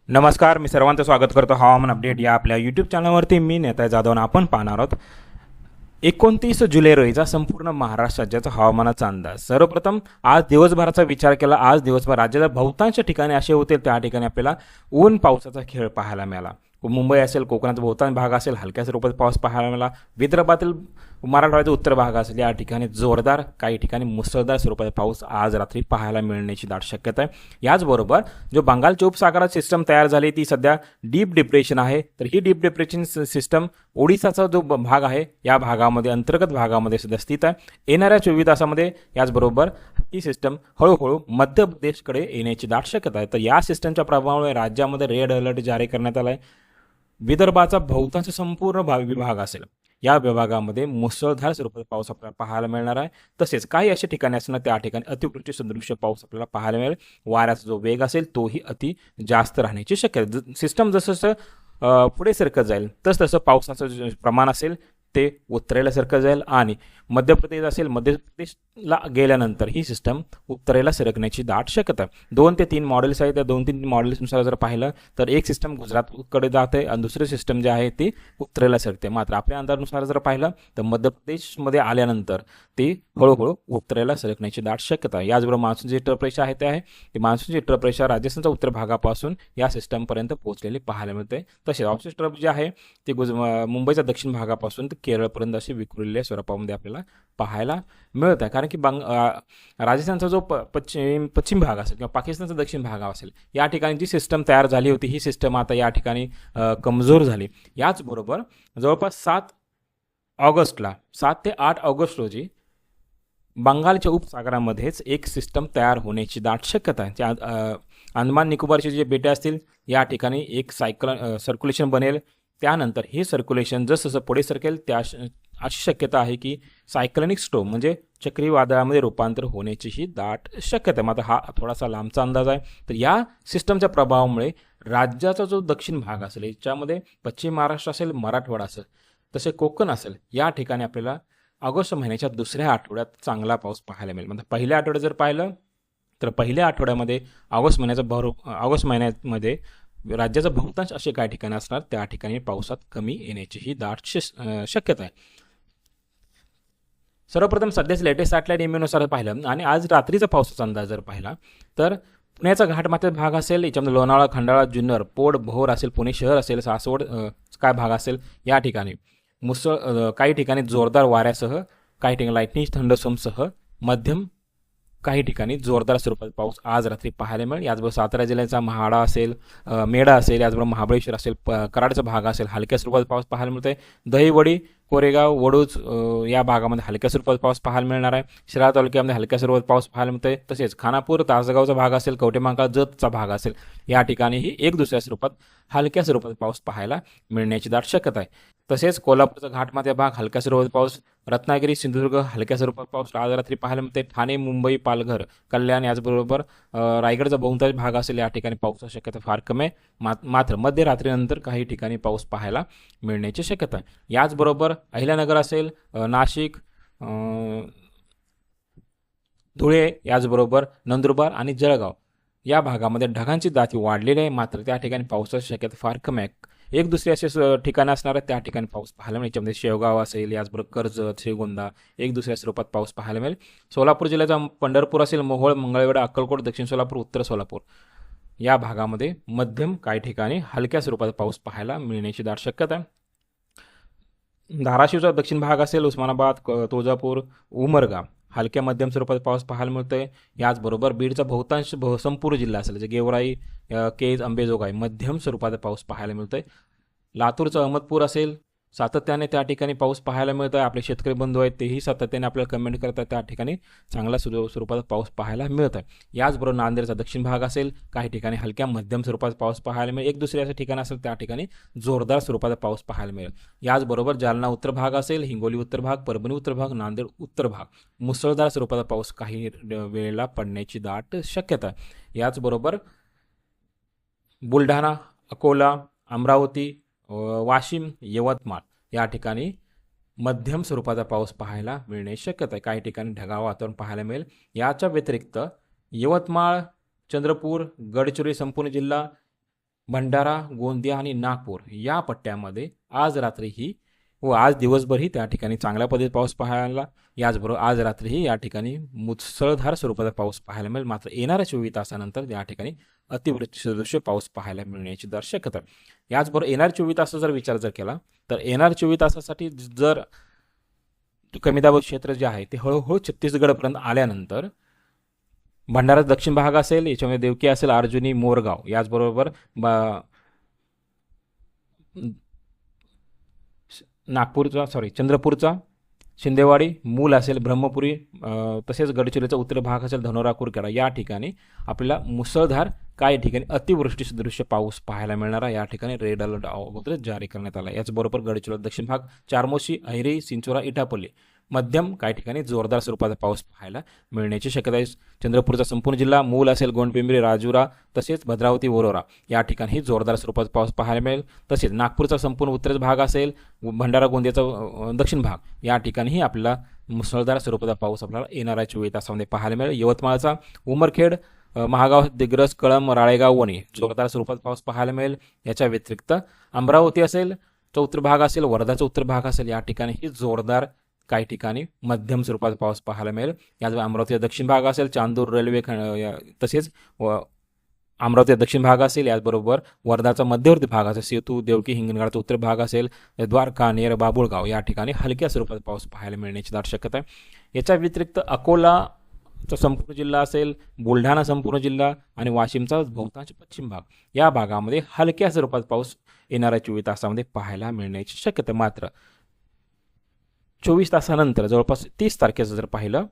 नमस्कार, मी सर्वांचं स्वागत करतो हवामान अपडेट या आपल्या यूट्यूब चॅनलवरती. मी नेता जाधव आणि आपण पाहणार आहोत 29 जुलै रोजीचा संपूर्ण महाराष्ट्र राज्याचा हवामानाचा अंदाज. सर्वप्रथम आज दिवसभराचा विचार केला. आज दिवसभर राज्याच्या बहुतांश ठिकाणी असे होते त्या ठिकाणी आपल्याला ऊन पावसाचा खेळ पाहायला मिळाला. मुंबई असेल, कोकणाचा बहुतांश भाग असेल, हलक्या स्वरूपात पाऊस पाहायला मिळाला. विदर्भातील मराठवाड्याचा उत्तर भाग असेल या ठिकाणी जोरदार, काही ठिकाणी मुसळधार स्वरूपाचा पाऊस आज रात्री पाहायला मिळण्याची दाट शक्यता आहे. याचबरोबर जो बंगालच्या उपसागरात सिस्टम तयार झाली ती सध्या डीप डिप्रेशन आहे. तर ही डीप डिप्रेशन सिस्टम ओडिसाचा जो भाग आहे या भागामध्ये, अंतर्गत भागामध्ये सध्या स्थित आहे. येणाऱ्या 24 तासामध्ये याचबरोबर ही सिस्टम हळूहळू मध्य प्रदेशकडे येण्याची दाट शक्यता आहे. तर या सिस्टमच्या प्रभावामुळे राज्यामध्ये रेड अलर्ट जारी करण्यात आला आहे. विदर्भाचा बहुतांश संपूर्ण विभाग असेल या विभागामध्ये मुसळधार स्वरूपात पाऊस आपल्याला पाहायला मिळणार आहे. तसेच काही असे ठिकाणी असणार त्या ठिकाणी अतिवृष्टी सदृश्य पाऊस आपल्याला पाहायला मिळेल. वाऱ्याचा जो वेग असेल तोही अति जास्त राहण्याची शक्यता. सिस्टम जसं पुढे सरकत जाईल तसं पावसाचं जे प्रमाण असेल ते उत्तरेला सरकत जाईल आणि मध्य प्रदेश असेल, मध्य प्रदेशला गेल्यानंतर ही सिस्टम उत्तरेला सरकण्याची दाट शक्यता आहे. 2 ते 3 मॉडेल्स आहेत. त्या 2 ते 3 मॉडेल्सनुसार जर पाहिलं तर एक सिस्टम गुजरातकडे जाते आणि दुसरे सिस्टम जे आहे ते उत्तरेला सरकते. मात्र आपल्या अंदाजानुसार जर पाहिलं तर मध्य प्रदेशमध्ये आल्यानंतर ते हळूहळू उत्तरेला सरकण्याची दाट शक्यता आहे. याचबरोबर मान्सूनची ट्रफ आहे ते आहे ती मान्सूनची ट्रफ रेषा राजस्थानच्या उत्तर भागापासून या सिस्टमपर्यंत पोहोचलेली पाहायला मिळते. तसेच ऑप्शन ट्रफ जे आहे ते मुंबईच्या दक्षिण भागापासून ते केरळपर्यंत असे विखुरलेल्या स्वरूपामध्ये आपल्याला पाहायला मिळत आहे. कारण की राजस्थानचा जो पश्चिम भाग असेल किंवा पाकिस्तानचा दक्षिण भाग असेल या ठिकाणी जी सिस्टम तयार झाली होती ही सिस्टम आता या ठिकाणी कमजोर झाली. याचबरोबर जवळपास 7 ते 8 ऑगस्ट रोजी बंगालच्या उपसागरामध्येच एक सिस्टम तयार होण्याची दाट शक्यता आहे. त्या अंदमान निकोबारचे जे बेटे असतील या ठिकाणी एक सर्क्युलेशन बनेल. त्यानंतर हे सर्क्युलेशन जसं पुढे सरकेल त्या अशी शक्यता आहे की सायक्लोनिक स्टॉर्म म्हणजे चक्रीवादळामध्ये रूपांतर होण्याची ही दाट शक्यता आहे. मात्र हा थोडासा लांबचा अंदाज आहे. तर या सिस्टमच्या प्रभावामुळे राज्याचा जो दक्षिण भाग असेल याच्यामध्ये पश्चिम महाराष्ट्र असेल, मराठवाडा असेल, तसे कोकण असेल या ठिकाणी आपल्याला ऑगस्ट महिन्याच्या दुसऱ्या आठवड्यात चांगला पाऊस पाहायला मिळेल. म्हणजे पहिल्या आठवड्यात जर पाहिलं तर पहिल्या आठवड्यामध्ये ऑगस्ट महिन्यामध्ये राज्याचा बहुतांश असे काही ठिकाणी असणार त्या ठिकाणी पावसात कमी येण्याची ही दाट शक्यता आहे. सर्वप्रथम सध्याच लेटेस्ट सॅटेलाइट इमेजनुसार पाहिलं आणि आज रात्रीचा पावसाचा अंदाज जर पाहिला तर पुण्याचा घाटमाथ्याचा भाग असेल, याच्यामध्ये लोणावळा, खंडाळा, जुन्नर, पोड, भोर असेल, पुणे शहर असेल, सासवड काय भाग असेल या ठिकाणी काही ठिकाणी जोरदार वाऱ्यासह, काही ठिकाणी लाईटनिंग थंडरस्टॉर्मसह मध्यम, काही ठिकाणी जोरदार स्वरूपात पाऊस आज रात्री पाहायला मिळेल. याचबरोबर सातारा जिल्ह्याचा महाडा असेल, मेढा असेल, याचबरोबर महाबळेश्वर असेल, कराडचा भाग असेल हलक्या स्वरूपात पाऊस पाहायला मिळतोय. दहीवडी, कोरेगाव, वडूज या भागामध्ये हलक्या स्वरूपात पाऊस पाहायला मिळणार आहे. शिराळा तालुक्यामध्ये हलक्या स्वरूपात पाऊस पाहायला मिळतोय. तसेच खानापूर, तासगावचा भाग असेल, कवठेमहांकाळ, जतचा भाग असेल या ठिकाणीही एक दुसऱ्या स्वरूपात हलक्या स्वरूपात पाऊस पाहायला मिळण्याची दाट शक्यता आहे. तसेच कोल्हापूरचा घाटमाथ्या भाग हलक्या स्वरूपात पाऊस, रत्नागिरी, सिंधुदुर्ग हलक्या स्वरूपात पाऊस आज रात्री पाहायला मिळते. ठाणे, मुंबई, पालघर, कल्याण याचबरोबर रायगडचा बहुतांश भाग असेल या ठिकाणी पावसाची शक्यता फार कमी आहे. मात्र मध्यरात्रीनंतर काही ठिकाणी पाऊस पाहायला मिळण्याची शक्यता आहे. याचबरोबर अहिल्यानगर असेल, नाशिक, धुळे, याचबरोबर नंदुरबार आणि जळगाव या भागामध्ये ढगांची दाटी वाढलेली आहे. मात्र त्या ठिकाणी पावसाची शक्यता फार कमी आहे. एक दुसरे असे ठिकाणं असणार आहेत त्या ठिकाणी पाऊस पाहायला मिळेल. याच्यामध्ये शेवगाव असेल, याचबरोबर कर्जत, श्रीगोंदा एक दुसऱ्या स्वरूपात पाऊस पाहायला मिळेल. सोलापूर जिल्ह्याचा पंढरपूर असेल, मोहोळ, मंगळवेढा, अक्कलकोट, दक्षिण सोलापूर, उत्तर सोलापूर या भागामध्ये मध्यम, काही ठिकाणी हलक्या स्वरूपात पाऊस पाहायला मिळण्याची दाट शक्यता आहे. धाराशिवचा दक्षिण भाग असेल, उस्मानाबाद, तुळजापूर, उमरगा हलक्या मध्यम स्वरूपात पाऊस पाहायला मिळतोय. याचबरोबर बीडचा बहुतांश संपूर्ण जिल्हा असेल जे गेवराई, केज, अंबेजोगाई मध्यम स्वरूपात पाऊस पाहायला मिळतोय. लातूरचं अहमदपूर असेल, सातत्याने त्या ठिकाणी पाऊस पाहायला मिळत आहे. आपले शेतकरी बंधू आहेत तेही सातत्याने आपल्याला कमेंट करतात त्या ठिकाणी चांगला स्वरूपात पाऊस पाहायला मिळत आहे. याचबरोबर नांदेडचा दक्षिण भाग असेल, काही ठिकाणी हलक्या मध्यम स्वरूपात पाऊस पाहायला मिळेल. एक दुसरे असे ठिकाण असेल त्या ठिकाणी जोरदार स्वरूपात पाऊस पाहायला मिळेल. याचबरोबर जालना उत्तर भाग असेल, हिंगोली उत्तर भाग, परभणी उत्तर भाग, नांदेड उत्तर भाग मुसळधार स्वरूपात पाऊस काही वेळेला पडण्याची दाट शक्यता आहे. याचबरोबर बुलढाणा, अकोला, अमरावती, वाशिम, यवतमाळ या ठिकाणी मध्यम स्वरूपाचा पाऊस पाहायला मिळण्याची शक्यता आहे. काही ठिकाणी ढगाळ वातावरण पाहायला मिळेल. याच्या व्यतिरिक्त यवतमाळ, चंद्रपूर, गडचिरोली संपूर्ण जिल्हा भंडारा, गोंदिया आणि नागपूर या पट्ट्यामध्ये आज रात्रीही व आज दिवसभरही त्या ठिकाणी चांगल्या पद्धतीत पाऊस पाहायला, याचबरोबर आज रात्रीही या ठिकाणी मुसळधार स्वरूपाचा पाऊस पाहायला मिळेल. मात्र येणाऱ्या 24 तासानंतर या ठिकाणी अतिवृष्टी पाऊस पाहायला मिळण्याची शक्यता. याचबरोबर येणाऱ्या 24 तास जर विचार केला तर येणाऱ्या 24 तासासाठी जर कमी दाब क्षेत्र जे आहे ते हळूहळू छत्तीसगडपर्यंत आल्यानंतर भंडारा दक्षिण भाग असेल, याच्यामध्ये देवकी असेल, अर्जुनी, मोरगाव, याचबरोबर चंद्रपूरचा शिंदेवाडी, मूल असेल, ब्रह्मपुरी, तसेच गडचिरोलीचा उत्तर भाग असेल, धनोरा, कुरखेडा या ठिकाणी आपल्याला मुसळधार, काही ठिकाणी अतिवृष्टी सदृश्य पाऊस पाहायला मिळणारा या ठिकाणी रेड अलर्ट अगोदर जारी करण्यात आला. याचबरोबर गडचिरोली दक्षिण भाग, चारमोशी, अहिरी, चिंचोरा, इटापल्ली मध्यम, काही ठिकाणी जोरदार स्वरूपाचा पाऊस पाहायला मिळण्याची शक्यता आहे. चंद्रपूरचा संपूर्ण जिल्हा, मूल असेल, गोंडपिंपरी, राजुरा, तसेच भद्रावती, वरोरा या ठिकाणी जोरदार स्वरूपाचा पाऊस पाहायला मिळेल. तसेच नागपूरचा संपूर्ण उत्तर भाग असेल, भंडारा, गोंदियाचा दक्षिण भाग या ठिकाणीही आपल्याला मुसळधार स्वरूपाचा पाऊस आपल्याला येणाऱ्या 24 तासामध्ये पाहायला मिळेल. यवतमाळचा उमरखेड, महागाव, दिग्रस, कळंब, राळेगाव, वणी जोरदार स्वरूपात पाऊस पाहायला मिळेल. याच्या व्यतिरिक्त अमरावती असेल, उत्तर भाग असेल, वर्धाचा उत्तर भाग असेल, या ठिकाणीही जोरदार, काही ठिकाणी मध्यम स्वरूपात पाऊस पाहायला मिळेल. याचबरोबर अमरावतीचा दक्षिण भाग असेल, चांदूर रेल्वे, तसेच अमरावतीचा दक्षिण भाग असेल, याचबरोबर वर्धाचा मध्यवर्ती भाग असेल, सेतू, देवकी, हिंगणघाटचा उत्तर भाग असेल, द्वारका, नेर, बाबुळगाव या ठिकाणी हलक्या स्वरूपात पाऊस पाहायला मिळण्याची दाट शक्यता आहे. याच्या व्यतिरिक्त अकोलाचा संपूर्ण जिल्हा असेल, बुलढाणा संपूर्ण जिल्हा आणि वाशिमचा बहुतांश पश्चिम भाग या भागामध्ये हलक्या स्वरूपात पाऊस येणाऱ्या 24 तासामध्ये पाहायला मिळण्याची शक्यता. मात्र 24 तासानंतर जवळपास 30 तारखेचं जर पाहिलं,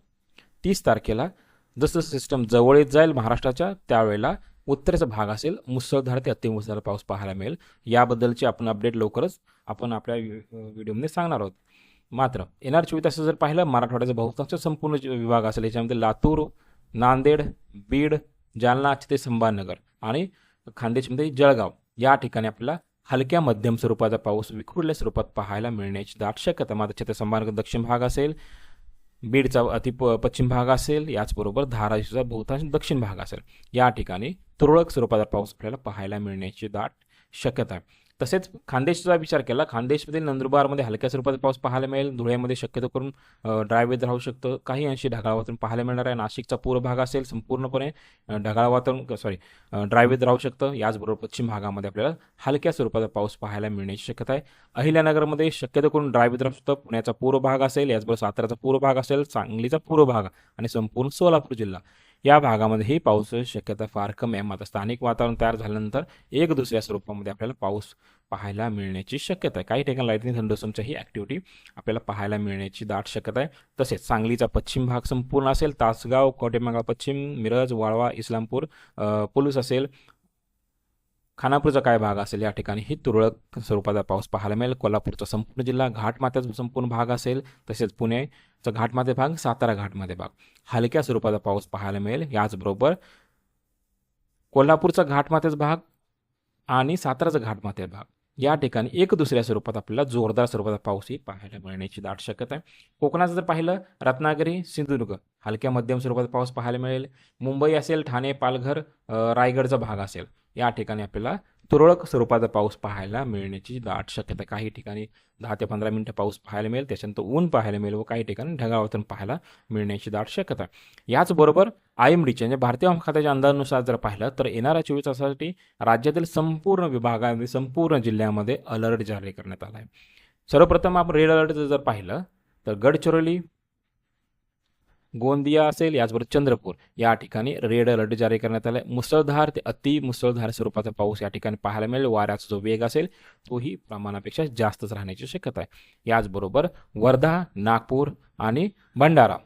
30 तारखेला जसं सिस्टम जवळ येत जाईल महाराष्ट्राच्या, त्यावेळेला उत्तरेचा भाग असेल, मुसळधार ते अतिमुसळधार पाऊस पाहायला मिळेल. याबद्दलची आपण अपडेट लवकरच आपण आपल्या व्हिडिओमध्ये सांगणार आहोत. मात्र येणार 24 तास जर पाहिलं, मराठवाड्याचा बहुतांश संपूर्ण विभाग असेल, याच्यामध्ये लातूर, नांदेड, बीड, जालना ते संभाजीनगर आणि खान्देशमध्ये जळगाव या ठिकाणी आपल्याला हलक्या मध्यम स्वरूपाचा पाऊस विखुरल्या स्वरूपात पाहायला मिळण्याची दाट शक्यता. मात्र छत्तीसगड संभाजीनगर दक्षिण भाग असेल, बीडचा पश्चिम भाग असेल, याचबरोबर धाराशिवचा बहुतांश दक्षिण भाग असेल, या ठिकाणी तुरळक स्वरूपाचा पाऊस आपल्याला पाहायला मिळण्याची दाट शक्यता आहे. तसेच खानदेशचा विचार केला, खानदेशमधील नंदुरबारमध्ये हलक्या स्वरूपात पाऊस पाहायला मिळेल. धुळ्यामध्ये शक्यतो करून ड्रायवेज राहू शकतं, काही अंशी ढगाळ वातावरण पाहायला मिळणार आहे. नाशिकचा पूर्व भाग असेल, संपूर्णपणे ढगाळ वातावरण ड्रायवेज राहू शकतं. याचबरोबर पश्चिम भागामध्ये आपल्याला हलक्या स्वरूपाचा पाऊस पाहायला मिळण्याची शक्यता आहे. अहिल्यानगरमध्ये शक्यतो करून ड्रायवेज राहू शकतं. पुण्याचा पूर्व भाग असेल, याचबरोबर साताराचा पूर्व भाग असेल, सांगलीचा पूर्व भाग आणि संपूर्ण सोलापूर जिल्हा या भागामध्येही पावसाची शक्यता फार कमी आहे. मात्र स्थानिक वातावरण तयार झाल्यानंतर एक दुसऱ्या स्वरूपामध्ये आपल्याला पाऊस पाहायला मिळण्याची शक्यता आहे. काही ठिकाणी लाईटनिंग थंडरस्टॉर्मची ॲक्टिव्हिटी आपल्याला पाहायला मिळण्याची दाट शक्यता आहे. तसेच सांगलीचा पश्चिम भाग संपूर्ण असेल, तासगाव, कवठेमहांकाळ पश्चिम, मिरज, वाळवा, इस्लामपूर, पुलूस असेल, खानापूरचा काय भाग असेल, या ठिकाणी ही तुरळक स्वरूपाचा पाऊस पाहायला मिळेल. कोल्हापूरचा संपूर्ण जिल्हा, घाटमाथ्याचा संपूर्ण भाग असेल, तसेच पुणेचा घाटमाथे भाग, सातारा घाटमाथे भाग हलक्या स्वरूपाचा पाऊस पाहायला मिळेल. याचबरोबर कोल्हापूरचा घाटमाथ्याचा भाग आणि साताराचा घाटमाथे भाग या ठिकाणी एक दुसऱ्या स्वरूपात आपल्याला जोरदार स्वरूपाचा पाऊसही पाहायला मिळण्याची दाट शक्यता आहे. कोकणाचं जर पाहिलं, रत्नागिरी, सिंधुदुर्ग हलक्या मध्यम स्वरूपाचा पाऊस पाहायला मिळेल. मुंबई असेल, ठाणे, पालघर, रायगडचा भाग असेल, या ठिकाणी आपल्याला तुरळक स्वरूपाचा पाऊस पाहायला मिळण्याची दाट शक्यता. काही ठिकाणी 10 ते 15 मिनिटं पाऊस पाहायला मिळेल, त्याच्यानंतर ऊन पाहायला मिळेल व काही ठिकाणी ढगाळ वातावरण पाहायला मिळण्याची दाट शक्यता. याचबरोबर IMDच्या म्हणजे भारतीय हवामान खात्याच्या अंदाजानुसार जर पाहिलं तर येणाऱ्या 24 तासासाठी राज्यातील संपूर्ण विभागामध्ये, संपूर्ण जिल्ह्यामध्ये अलर्ट जारी करण्यात आला आहे. सर्वप्रथम आपण रेड अलर्ट जर पाहिलं तर गडचिरोली, गोंदिया असेल, याचबरोबर चंद्रपूर या ठिकाणी रेड अलर्ट जारी करण्यात आला आहे. मुसळधार ते अति मुसळधार स्वरूपाचा पाऊस या ठिकाणी पाहायला मिळेल. वाऱ्याचा जो वेग असेल तोही प्रमाणापेक्षा जास्तच राहण्याची शक्यता आहे. याचबरोबर वर्धा, नागपूर आणि भंडारा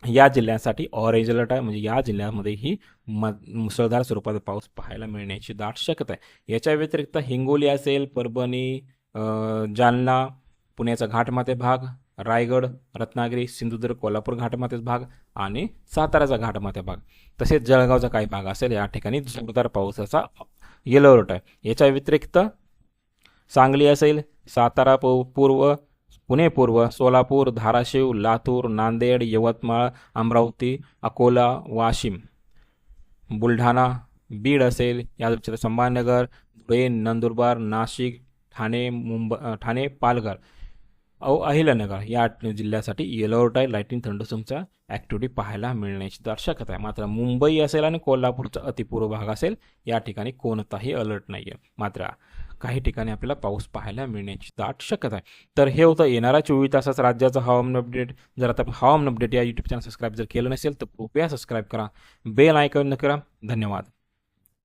या जिल्ह्यांसाठी ऑरेंज अलर्ट आहे, म्हणजे या जिल्ह्यामध्येही मुसळधार स्वरूपाचा पाऊस पाहायला मिळण्याची दाट शक्यता आहे. याच्या व्यतिरिक्त हिंगोली असेल, परभणी, जालना, पुण्याचा घाटमाथे भाग, रायगड, रत्नागिरी, सिंधुदुर्ग, कोल्हापूर घाटमाथ्याचा भाग आणि साताराचा घाटमाथ्या भाग, तसेच जळगावचा काही भाग असेल, या ठिकाणी जोरदार पावसाचा येलो अलर्ट आहे. याच्या व्यतिरिक्त सांगली असेल, सातारा पूर्व, पुणे पूर्व, सोलापूर, धाराशिव, लातूर, नांदेड, यवतमाळ, अमरावती, अकोला, वाशिम, बुलढाणा, बीड असेल, यादव संभाजीनगर, धुळे, नंदुरबार, नाशिक, ठाणे, पालघर, अहिल्यानगर या जिल्ह्यासाठी येलो अलर्ट आहे. लाईटनिंग थंडरस्टॉर्मचा ॲक्टिव्हिटी पाहायला मिळण्याची दाट शक्यता आहे. मात्र मुंबई असेल आणि कोल्हापूरचा अतिपूर्व भाग असेल, या ठिकाणी कोणताही अलर्ट नाही आहे. मात्र काही ठिकाणी आपल्याला पाऊस पाहायला मिळण्याची दाट शक्यता आहे. तर हे होतं येणाऱ्या 24 तासाचं राज्याचं हवामान अपडेट. जर आता हवामान अपडेट या यूट्यूब चॅनल सबस्क्राईब जर केलं नसेल तर कृपया सबस्क्राईब करा, बेल आयकॉन करा. धन्यवाद.